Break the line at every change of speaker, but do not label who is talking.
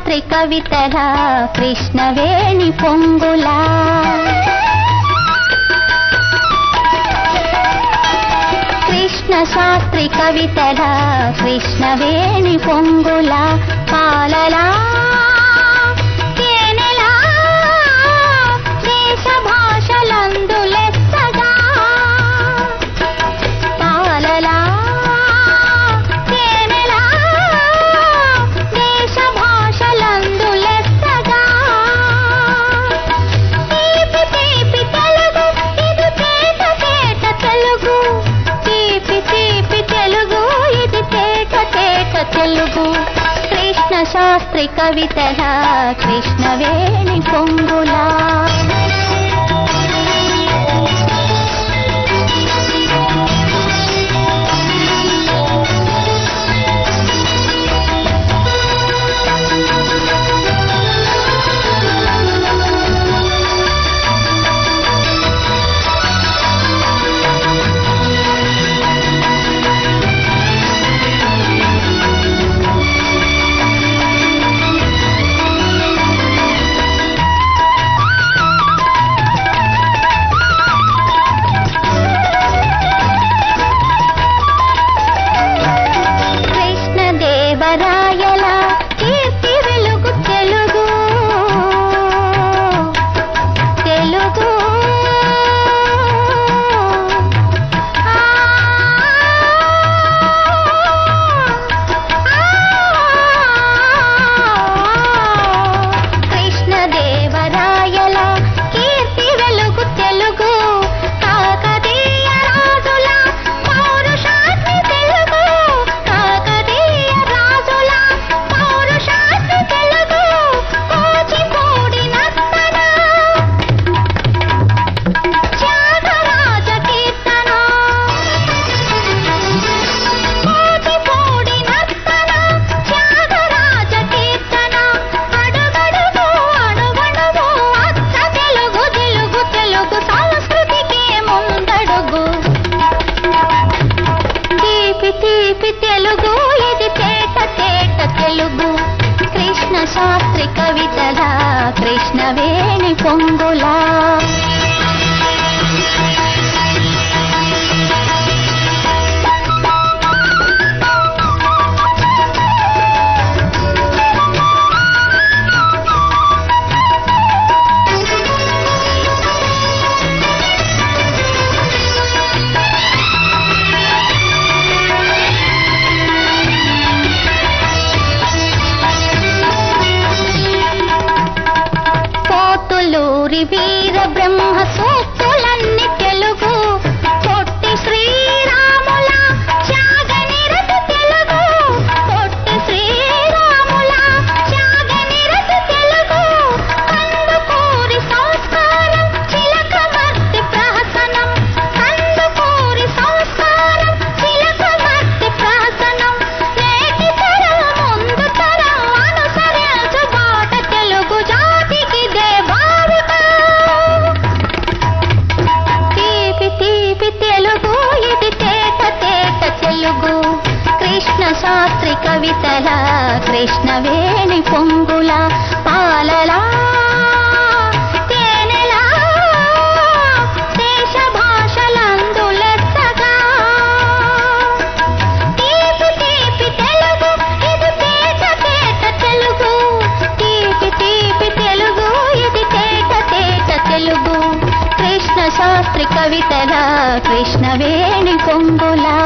శాస్త్రి కవితల కృష్ణవేణి పొంగులా కృష్ణ శాస్త్రి కవితల కృష్ణవేణి పొంగులా పాలలా తేనెలా దేశ భాషలందు లెస్సగా పాలలా తేనెలా దేశ భాషలందు లెస్సగా తీపి తీపి తెలుగు ఇది తేట తేట తెలుగు తీపి తీపి తెలుగు ఇది తేట తేట తెలుగు కృష్ణ శాస్త్రి కవితల కృష్ణవేణి పొంగులా రాయల కీర్తి వెలుగు తెలుగు తెలుగు కృష్ణదేవరాయల కీర్తి వెలుగు తెలుగు కాకతీయ రాజుల పౌరుషాన్ని తెలుగు కాకతీయ రాజుల పౌరుషాన్ని తెలుగు కూచిపూడి నర్తన త్యాగరాజ కీర్తన కూచిపూడి నర్తన త్యాగరాజ కీర్తన అడుగడుగు అణువణువు అచ్చ తెలుగు తెలుగు తెలుగు సంస్కృతికి ముందడుగు తీపి తీపి తెలుగు ఇది తేట తేట తెలుగు కృష్ణ శాస్త్రి కవితల కృష్ణవేణి పొంగులా పోతులూరి వీర బ్రహ్మ సూక్తులన్నీ తెలుగు పొట్టి శ్రీరాముల త్యాగనిరత తెలుగు పొట్టి శ్రీరాముల త్యాగనిరత తెలుగు కందుకూరి సంస్కారం చిలకమర్తి ప్రహసనం కందుకూరి సంస్కారం చిలకమర్తి ప్రహసనం నేటి తరం ముందు తరం అనుసరించు బాట తెలుగు జాతికి దేవారుక తీపి తీపి తెలుగు ఇది తేట తేట తెలుగు కృష్ణ శాస్త్రి కవితల కృష్ణవేణి పొంగులా పాలలా తేనెలా దేశ భాషలందు లెస్సగా తీపి తీపి తెలుగు ఇది తేట తేట తెలుగు తీపి తీపి తెలుగు ఇది తేట తేట తెలుగు కృష్ణ శాస్త్రి కవితల కృష్ణవేణి పొంగులా